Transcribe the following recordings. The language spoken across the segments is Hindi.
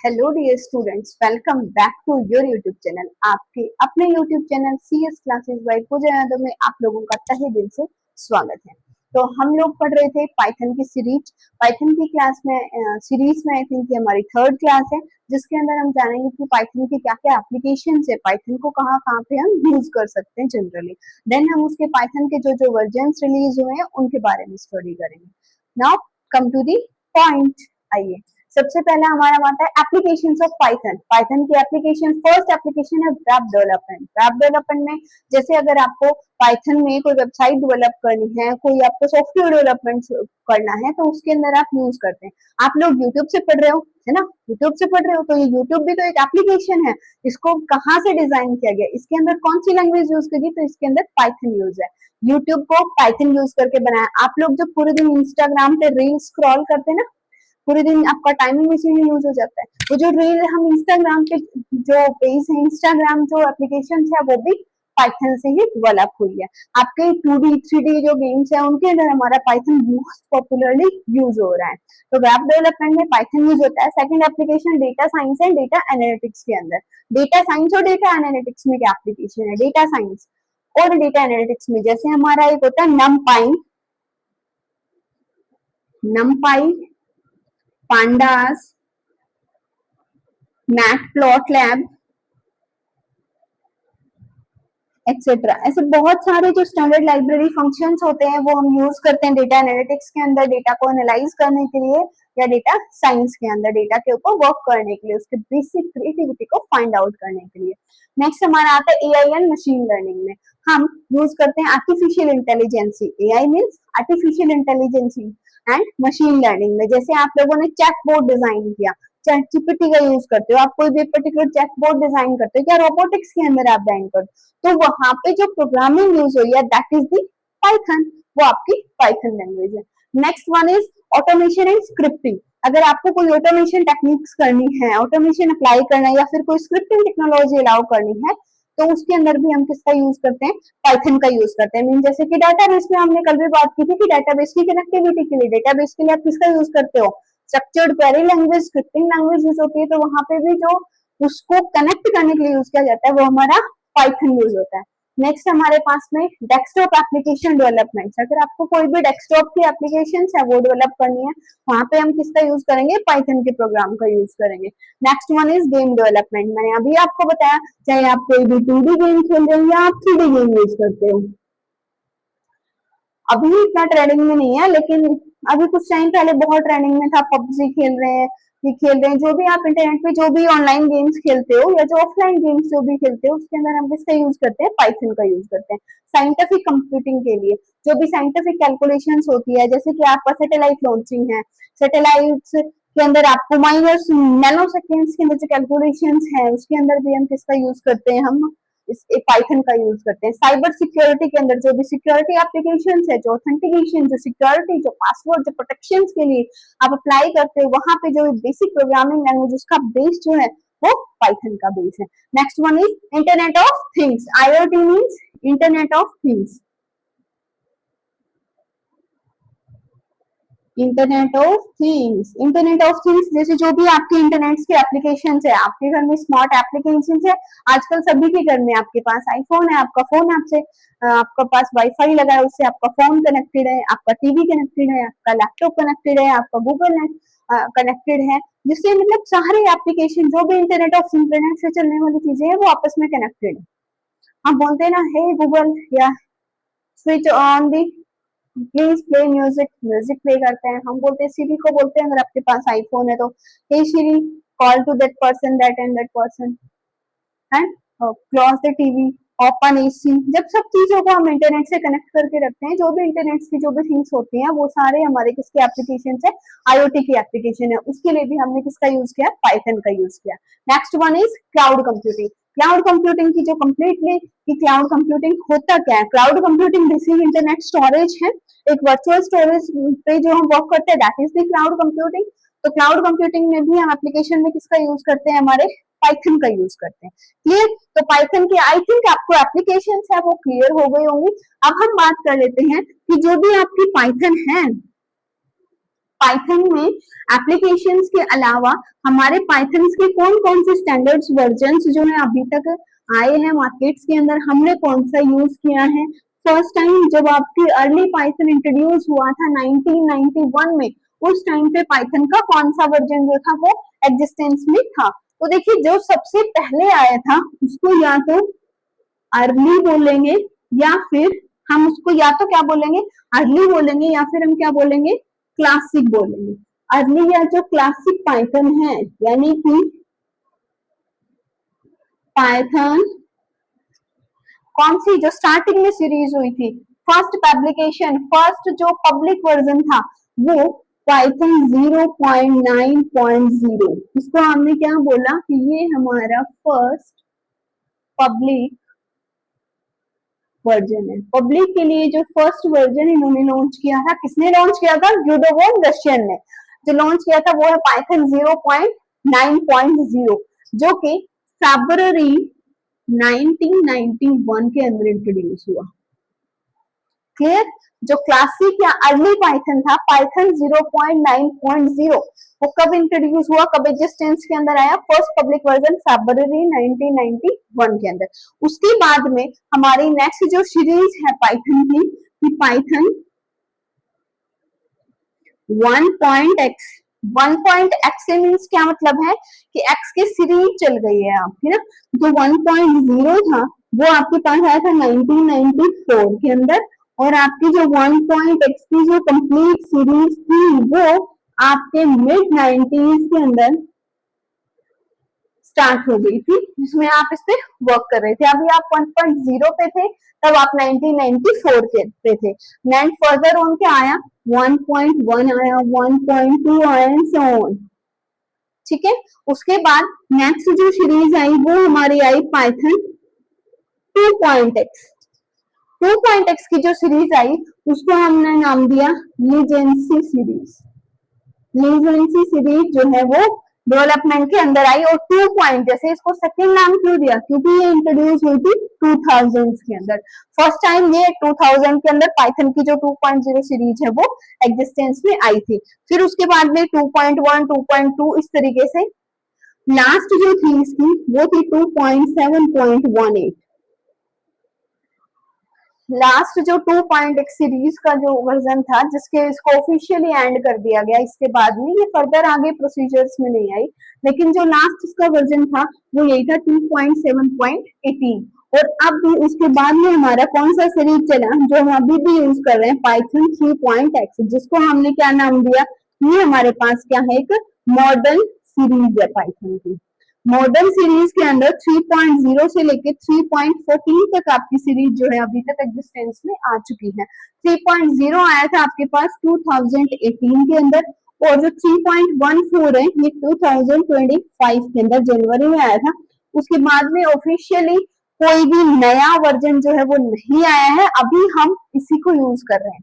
Hello dear students, welcome back to your YouTube channel. आपके अपने YouTube channel CS classes by Pooja Yadav में आप लोगों का तहे दिल से स्वागत है। तो हम लोग पढ़ रहे थे पाइथन की सीरीज। पाइथन की क्लास में सीरीज में आई थिंक ये हमारी थर्ड क्लास है, जिसके अंदर हम जानेंगे कि पाइथन की क्या क्या एप्लीकेशन है, पाइथन को कहाँ कहाँ पे हम यूज कर सकते हैं जनरली। देन हम उसके पाइथन के जो जो वर्जन्स रिलीज हुए हैं उनके बारे में स्टडी करेंगे। Now come to the point. आइए, सबसे पहला हमारा आता है एप्लीकेशंस ऑफ पाइथन। पाइथन की एप्लीकेशन, फर्स्ट एप्लीकेशन है वेब डेवलपमेंट। वेब डेवलपमेंट में जैसे अगर आपको पाइथन में कोई वेबसाइट डेवलप करनी है, कोई आपको सॉफ्टवेयर डेवलपमेंट करना है, तो उसके अंदर आप यूज करते हैं। आप लोग यूट्यूब से पढ़ रहे हो, है ना, यूट्यूब से पढ़ रहे हो, तो ये यूट्यूब भी तो एक एप्लीकेशन है। इसको कहाँ से डिजाइन किया गया, इसके अंदर कौन सी लैंग्वेज यूज करी, तो इसके अंदर पाइथन यूज है। यूट्यूब को पाइथन यूज करके बनाया। आप लोग जब पूरे दिन इंस्टाग्राम पे रील स्क्रॉल करते हैं ना, पूरे दिन आपका टाइमिंग इसी में यूज हो जाता है। वो जो रील हम इंस्टाग्राम पे, जो पेज है इंस्टाग्राम, जो एप्लीकेशन है, वो भी पाइथन से ही डेवलप हुई है। आपके 2D 3D जो गेम्स है उनके अंदर हमारा पाइथन मोस्ट पॉपुलरली यूज हो रहा है। तो वेब डेवलपमेंट में पाइथन यूज होता है। Second application data science and data analytics के अंदर। डेटा साइंस और डेटा एनालिटिक्स में क्या एप्लीकेशन है? डेटा साइंस और डेटा एनालिटिक्स में जैसे हमारा एक होता है नमपाई, पांडास, मैटप्लॉटलैब एक्सेट्रा, ऐसे बहुत सारे जो स्टैंडर्ड लाइब्रेरी फंक्शंस होते हैं वो हम यूज करते हैं डेटा एनालिटिक्स के अंदर, डेटा को एनालाइज करने के लिए, या डेटा साइंस के अंदर डेटा के ऊपर वर्क करने के लिए, उसके बेसिक क्रिएटिविटी को फाइंड आउट करने के लिए। नेक्स्ट हमारा आता है एआई एंड मशीन लर्निंग में हम यूज करते हैं artificial intelligence. AI means artificial intelligence and machine learning में जैसे आप लोगों ने चैटबॉट डिजाइन किया, चैट जीपीटी का यूज करते हो, आप कोई भी पर्टिकुलर चैटबॉट डिजाइन करते हो, क्या रोबोटिक्स के अंदर आप डिजाइन करते हो, तो वहां पे जो प्रोग्रामिंग यूज हुई है दैट इज दी पाइथन, वो आपकी पाइथन लैंग्वेज है। Next one is automation and scripting. अगर आपको कोई ऑटोमेशन टेक्निक्स करनी है, ऑटोमेशन अप्लाई करना है, या फिर कोई स्क्रिप्टिंग टेक्नोलॉजी अलाउ करनी है, तो उसके अंदर भी हम किसका यूज करते हैं? पाइथन का यूज करते हैं। मीन जैसे कि डाटाबेस में हमने कल भी बात की थी कि डाटाबेस की कनेक्टिविटी के लिए, डेटाबेस के लिए आप किसका यूज करते हो? Structured query language, scripting language use होती है, तो वहां पे भी जो उसको कनेक्ट करने के लिए यूज किया जाता है वो हमारा पाइथन यूज होता है। नेक्स्ट हमारे पास में डेस्कटॉप एप्लीकेशन डेवलपमेंट। अगर आपको कोई भी डेस्कटॉप की एप्लीकेशन है वो डेवलप करनी है, वहां पे हम किसका यूज करेंगे? पाइथन के प्रोग्राम का यूज करेंगे। Next one is game development. मैंने अभी आपको बताया, चाहे आप कोई भी 2D गेम खेल रहे हो या आप 3D गेम यूज करते हो, अभी इतना ट्रेंडिंग में नहीं है, लेकिन अभी कुछ टाइम पहले बहुत ट्रेंडिंग में था। पबजी खेल रहे हैं, ये खेल रहे हैं, जो भी आप इंटरनेट पे जो भी ऑनलाइन गेम्स खेलते हो या जो ऑफलाइन गेम्स जो भी खेलते हो, उसके अंदर हम किसका यूज करते हैं? पाइथन का यूज करते हैं। साइंटिफिक कंप्यूटिंग के लिए जो भी साइंटिफिक कैलकुलेशंस होती है, जैसे कि आपका सैटेलाइट लॉन्चिंग है, सैटेलाइट्स के अंदर आपको माइनस नैनो सेकेंड्स के अंदर जो कैलकुलेशंस है उसके अंदर भी हम किसका यूज करते हैं? हम इस पाइथन का यूज करते हैं। साइबर सिक्योरिटी के अंदर जो भी सिक्योरिटी एप्लीकेशन है, जो ऑथेंटिकेशन, जो सिक्योरिटी, जो पासवर्ड, जो प्रोटेक्शन के लिए आप अप्लाई करते हो, वहां पे जो बेसिक प्रोग्रामिंग लैंग्वेज उसका बेस जो है वो पाइथन का बेस है। Next one is internet of things. IoT means internet of things. Internet of things, internet of things जैसे जो भी आपके इंटरनेट के एप्लीकेशन है, आपके घर में स्मार्ट एप्लीकेशन है, आजकल सभी के घर में आपके पास आईफोन है, आपका फोन आपसे आपका पास वाईफाई लगा है, उससे आपका फोन कनेक्टेड है, आपका टीवी कनेक्टेड है, आपका लैपटॉप कनेक्टेड है, आपका गूगल नेट कनेक्टेड है, जिससे मतलब सारे एप्लीकेशन जो भी इंटरनेट से चलने वाली चीजें है वो आपस में कनेक्टेड है। हम बोलते हैं ना, हे गूगल या switch on the please play music, music play करते हैं। हम बोलते हैं सीरी को, बोलते हैं अगर आपके पास आईफोन है तो hey Siri call to that person that and that person and close the TV, open AC. जब सब चीजों को हम इंटरनेट से कनेक्ट करके रखते हैं, जो भी इंटरनेट की जो भी थिंग्स होती हैं वो सारे हमारे किसके एप्लीकेशन है? IoT की एप्लीकेशन है। उसके लिए भी हमने किसका यूज किया? पाइथन का यूज किया। Next one is cloud computing. Cloud computing की जो कंप्लीटली कि क्लाउड कंप्यूटिंग होता क्या है? Cloud computing basic internet storage है, एक वर्चुअल स्टोरेज पे जो हम वर्क करते हैं that is the cloud computing. तो क्लाउड कंप्यूटिंग में भी हम एप्लीकेशन में किसका यूज करते हैं? हमारे पाइथन का यूज करते हैं। क्लियर? तो पाइथन की आई थिंक आपको एप्लीकेशन है वो क्लियर हो गई होंगी। अब हम बात कर लेते हैं कि जो भी आपकी पाइथन है पाइथन में एप्लीकेशंस के अलावा हमारे पाइथन के कौन कौन से स्टैंडर्ड्स वर्जन्स जो है अभी तक आए हैं मार्केट्स के अंदर, हमने कौन सा यूज किया है। फर्स्ट टाइम जब आपकी अर्ली पाइथन इंट्रोड्यूस हुआ था 1991 में, उस टाइम पे पाइथन का कौन सा वर्जन जो था वो एग्जिस्टेंस में था। तो देखिए जो सबसे पहले आया था उसको या तो अर्ली बोलेंगे या फिर हम उसको या तो क्या बोलेंगे, अर्ली बोलेंगे, या फिर हम क्या बोलेंगे, क्लासिक बोलेंगे। अर्ली या जो क्लासिक पाइथन है, यानी कि पाइथन कौन सी जो स्टार्टिंग में सीरीज हुई थी, फर्स्ट पब्लिकेशन, फर्स्ट जो पब्लिक वर्जन था वो पाइथन 0.9.0, इसको हमने क्या बोला कि ये हमारा फर्स्ट पब्लिक वर्जन है। पब्लिक के लिए जो फर्स्ट वर्जन इन्होंने लॉन्च किया था, किसने लॉन्च किया था, यूडोवोन रशियन ने जो लॉन्च किया था वो है पाइथन 0.9.0, जो कि फरवरी 1991 के अंदर इंट्रोड्यूस हुआ। क्लियर। जो क्लासिक या अर्ली पाइथन था पाइथन 0.9.0 वो कब इंट्रोड्यूस हुआ, कब एग्जिस्टेंस के अंदर आया, फर्स्ट पब्लिक वर्जन फरवरी 1991 के अंदर। उसके बाद में हमारी नेक्स्ट जो सीरीज है पाइथन की, पाइथन 1.x। 1.x से मीन्स क्या मतलब है कि x की सीरीज चल गई है आपकी ना। जो 1.0 था वो आपके पास आया था 1994 के अंदर, और आपकी जो 1.x की जो कंप्लीट सीरीज थी वो आपके मिड 90s के अंदर स्टार्ट हो गई थी, जिसमें आप इस पे वर्क कर रहे थे। अभी आप 1.0 पे थे, तब आप 1994 के पे थे। एंड फर्दर ऑन क्या आया, 1.1 आया, 1.2 आया, सो ऑन। ठीक है। उसके बाद नेक्स्ट जो सीरीज आई वो हमारी आई पाइथन 2.x। 2.x की जो सीरीज आई उसको हमने नाम दिया लीजेंसी सीरीज। लीजेंसी सीरीज जो है वो डेवलपमेंट के अंदर आई, और 2 पॉइंट जैसे इसको सेकंड नाम क्यों दिया, क्योंकि ये इंट्रोड्यूस हुई थी 2000 के अंदर। फर्स्ट टाइम ये 2000 के अंदर पाइथन की जो 2.0 सीरीज है वो एग्जिस्टेंस में आई थी। फिर उसके बाद में 2.1, 2.2 इस तरीके से लास्ट जो थी इसकी वो थी 2.7.18। लास्ट जो 2.x सीरीज का जो वर्जन था जिसके इसको ऑफिशियली एंड कर दिया गया, इसके बाद में ये फर्दर आगे प्रोसीजर्स में नहीं आई, लेकिन जो लास्ट इसका वर्जन था वो यही था 2.7.18। और अब भी उसके बाद में हमारा कौन सा सीरीज चला जो हम अभी भी यूज कर रहे हैं, पाइथन 3.x, जिसको हमने क्या नाम दिया, ये हमारे पास क्या है, एक मॉडर्न सीरीज है पाइथन की। मॉडर्न सीरीज के अंदर 3.0 से लेके 3.14 तक आपकी सीरीज जो है अभी तक एग्जिस्टेंस में आ चुकी है। 3.0 आया था आपके पास 2018 के अंदर, और जो 3.14 है ये 2025 के अंदर जनवरी में आया था। उसके बाद में ऑफिशियली कोई भी नया वर्जन जो है वो नहीं आया है, अभी हम इसी को यूज कर रहे हैं।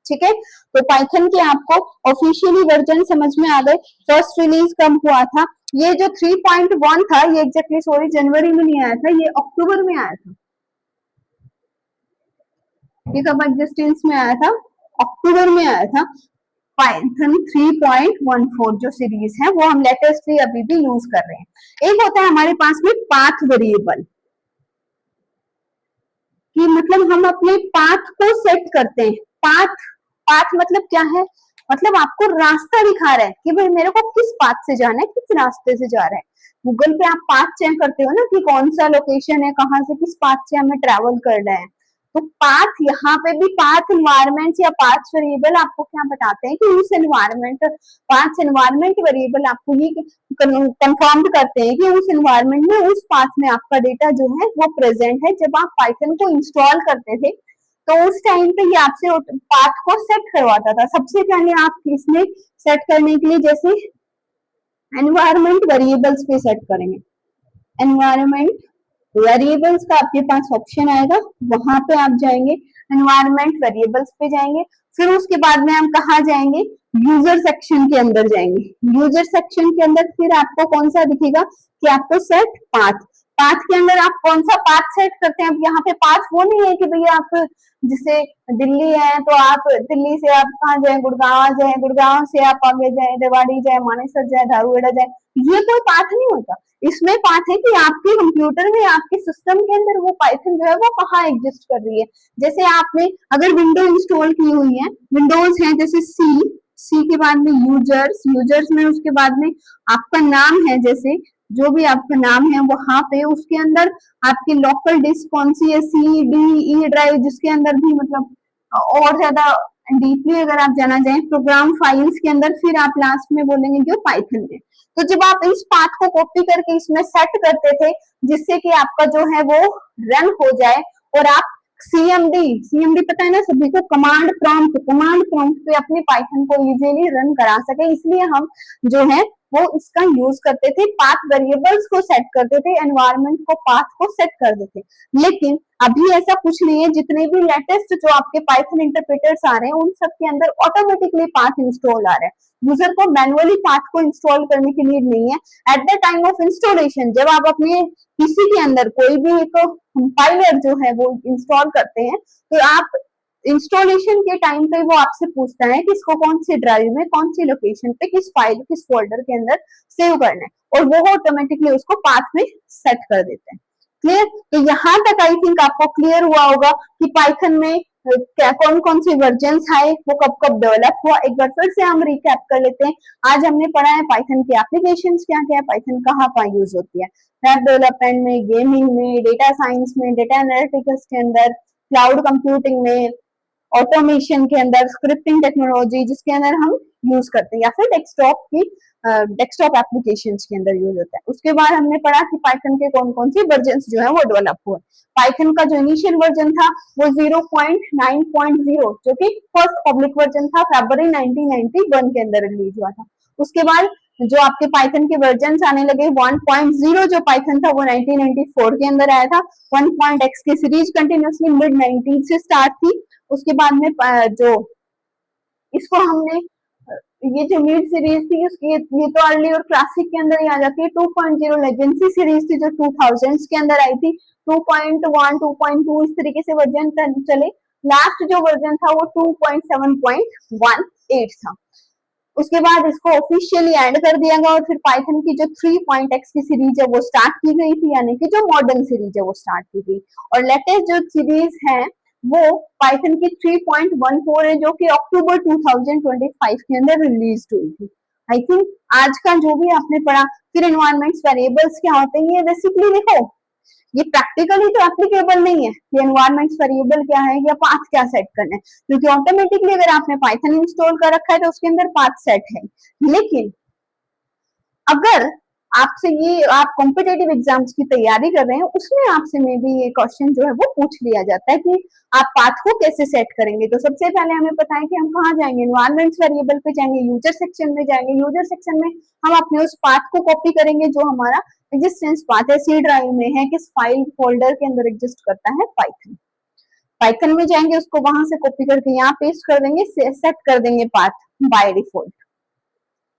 ठीक है। तो पाइथन के आपको ऑफिशियली वर्जन समझ में आ गए। फर्स्ट रिलीज कब हुआ था, ये जो 3.1 था ये एग्जैक्टली सॉरी जनवरी में नहीं आया था, ये अक्टूबर में आया था। ये कब एग्जिस्टेंस में आया था, अक्टूबर में आया था। पाइथन 3.14 जो सीरीज है वो हम लेटेस्टली अभी भी यूज कर रहे हैं। एक होता है हमारे पास में पाथ वेरिएबल, कि मतलब हम अपने पाथ को सेट करते हैं। पाथ मतलब क्या है, मतलब आपको रास्ता दिखा रहा है कि भाई मेरे को किस पाथ से जाना है, किस रास्ते से जा रहा है। गूगल पे आप पाथ चेक करते हो ना कि कौन सा लोकेशन है, कहाँ से किस पाथ से हमें ट्रेवल करना है। तो पाथ यहाँ पे भी पाथ एनवायरमेंट या पाथ वेरिएबल आपको क्या बताते हैं कि उस एनवायरमेंट, पाथ एनवायरमेंट वेरिएबल आपको ये कंफर्म करते हैं कि उस एनवायरमेंट में, उस पाथ में आपका डेटा जो है वो प्रेजेंट है। जब आप पाइथन को इंस्टॉल करते थे तो उस टाइम पे ये आपसे पाथ को सेट करवाता था। सबसे पहले आप इसमें सेट करने के लिए जैसे एनवायरमेंट वेरिएबल्स पे सेट करेंगे, एनवायरमेंट वेरिएबल्स का आपके पास ऑप्शन आएगा, वहां पे आप जाएंगे, एनवायरमेंट वेरिएबल्स पे जाएंगे। फिर उसके बाद में हम कहा जाएंगे, यूजर सेक्शन के अंदर जाएंगे। यूजर सेक्शन के अंदर फिर आपको कौन सा दिखेगा कि आपको सेट पाथ, पाथ के अंदर आप कौन सा पाथ सेट करते हैं। अब यहाँ पे पाथ वो नहीं है कि भैया आप जैसे दिल्ली है तो आप दिल्ली से आप कहाँ जाए, गुड़गांव जाए, गुड़गांव से आप आगे जाए, रेवाड़ी जाए, मानेसर जाए, धारूहेड़ा जाए, ये कोई पाथ नहीं होता। इसमें पाथ है कि आपके कंप्यूटर में, आपके सिस्टम के अंदर वो पाइथन जो है वो कहाँ एग्जिस्ट कर रही है। जैसे आपने अगर विंडो इंस्टॉल की हुई है, विंडोज है जैसे सी के बाद में यूजर्स में उसके बाद में आपका नाम है, जैसे जो भी आपका नाम है वहां पे उसके अंदर आपकी लोकल डिस्क कौन सी है, सी डी ई ड्राइव, जिसके अंदर भी मतलब और ज्यादा डीपली अगर आप जाना चाहें प्रोग्राम फाइल्स के अंदर, फिर आप लास्ट में बोलेंगे जो पाइथन में। तो जब आप इस पाथ को कॉपी करके इसमें सेट करते थे जिससे कि आपका जो है वो रन हो जाए और आप सीएमडी पता है ना सभी को, कमांड प्रॉम्प्ट पे अपनी पाइथन को इजीली रन करा सके, इसलिए हम जो है वो इसका यूज करते थे, पाथ वेरिएबल्स को सेट करते थे, एनवायरनमेंट को पाथ को सेट कर देते। लेकिन अभी ऐसा कुछ नहीं है, जितने भी लेटेस्ट जो आपके पाइथन इंटरप्रेटर्स आ रहे हैं उन सब के अंदर ऑटोमेटिकली पाथ इंस्टॉल आ रहा है, यूजर को मैनुअली पाथ को इंस्टॉल करने की नीड नहीं है। At the time of installation जब आप अपने पीसी के अंदर कोई भी एक कंपाइलर जो है वो इंस्टॉल करते हैं तो आप इंस्टॉलेशन के टाइम पे वो आपसे पूछता है कि इसको कौन सी ड्राइव में, कौन सी लोकेशन पे, किस फाइल, किस फोल्डर के अंदर सेव करना है, और वो ऑटोमेटिकली उसको पाथ में सेट कर देते हैं। क्लियर? तो यहाँ तक आई थिंक आपको क्लियर हुआ होगा कि पाइथन में क्या कौन कौन से वर्जन आए, वो कब कब डेवलप हुआ। एक बार फिर से हम रिकैप कर लेते हैं। आज हमने पढ़ा है पाइथन के एप्लीकेशन क्या क्या है, पाइथन कहाँ कहाँ यूज होती है, वेब डेवलपमेंट में, गेमिंग में, डेटा साइंस में, डेटा एनालिटिक्स के अंदर, क्लाउड कंप्यूटिंग में, ऑटोमेशन के अंदर, स्क्रिप्टिंग टेक्नोलॉजी जिसके अंदर हम यूज करते हैं, या फिर डेस्कटॉप एप्लीकेशंस के अंदर यूज होता है। उसके बाद हमने पढ़ा कि पाइथन के कौन कौन से वर्जन जो है वो डेवलप हुए। पाइथन का जो इनिशियल वर्जन था वो 0.9.0 जो कि फर्स्ट पब्लिक वर्जन था, फरवरी 1991 के अंदर रिलीज हुआ था। उसके बाद जो आपके पाइथन के वर्जन आने लगे, 1.0 जो पाइथन था वो 1994 के अंदर आया था। 1.x की सीरीज कंटिन्यूसली मिड 90 से स्टार्ट थी। उसके बाद में जो इसको हमने ये जो मिड सीरीज थी उसकी ये तो अर्ली और क्लासिक के अंदर ही आ जाती है। 2.0 लेजेंसी सीरीज थी जो 2000s के अंदर आई थी। 2.1 2.2 इस तरीके से वर्जन चले। लास्ट जो वर्जन था वो 2.7.18 था। उसके बाद इसको ऑफिशियली ऐड कर दिया गया और फिर पाइथन की जो 3.x की सीरीज है वो स्टार्ट की गई थी, यानी कि जो मॉडर्न सीरीज है वो स्टार्ट की गई। और लेटेस्ट जो सीरीज है वो पाइथन की 3.14 है जो कि अक्टूबर 2025 के अंदर रिलीज हुई थी। आई थिंक आज का जो भी आपने पढ़ा, फिर एनवायरमेंट्स वेरिएबल्स क्या होते हैं, ये बेसिकली देखो ये प्रैक्टिकली तो एप्लीकेबल नहीं है कि एनवायरमेंट्स वेरिएबल क्या है या पाथ क्या सेट करना है, क्योंकि ऑटोमेटिकली अगर आपने पाइथन इंस्टॉल कर रखा है तो उसके अंदर पाथ सेट है। लेकिन अगर आपसे ये आप कॉम्पिटेटिव एग्जाम्स की तैयारी कर रहे हैं उसमें आपसे मे बी ये क्वेश्चन जो है वो पूछ लिया जाता है कि आप पाथ को कैसे सेट करेंगे। तो सबसे पहले हमें पता है कि हम कहाँ जाएंगे, एनवायरमेंट्स वेरिएबल पे जाएंगे, यूजर सेक्शन में जाएंगे। यूजर सेक्शन में हम अपने उस पाथ को कॉपी करेंगे जो हमारा एग्जिस्टेंस पाथ है, सी ड्राइव में है, किस फाइल फोल्डर के अंदर एग्जिस्ट करता है, पाइथन। पाइथन में जाएंगे, उसको वहां से कॉपी करके यहाँ पेस्ट कर देंगे, सेट कर देंगे पाथ बाय डिफॉल्ट।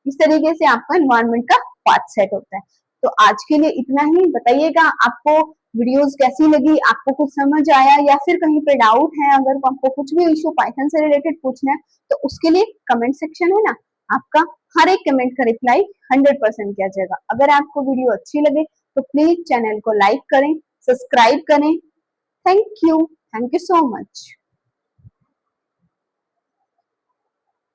इस तरीके से आपका एनवायरनमेंट का पाथ सेट होता है। तो आज के लिए इतना ही। बताइएगा आपको वीडियोस कैसी लगी, आपको कुछ समझ आया या फिर कहीं पे डाउट है, अगर आपको कुछ भी इशू पाइथन से रिलेटेड पूछना है तो उसके लिए कमेंट सेक्शन है ना, आपका हर एक कमेंट का रिप्लाई 100% किया जाएगा। अगर आपको वीडियो अच्छी लगे तो प्लीज चैनल को लाइक करें, सब्सक्राइब करें। Thank you so much.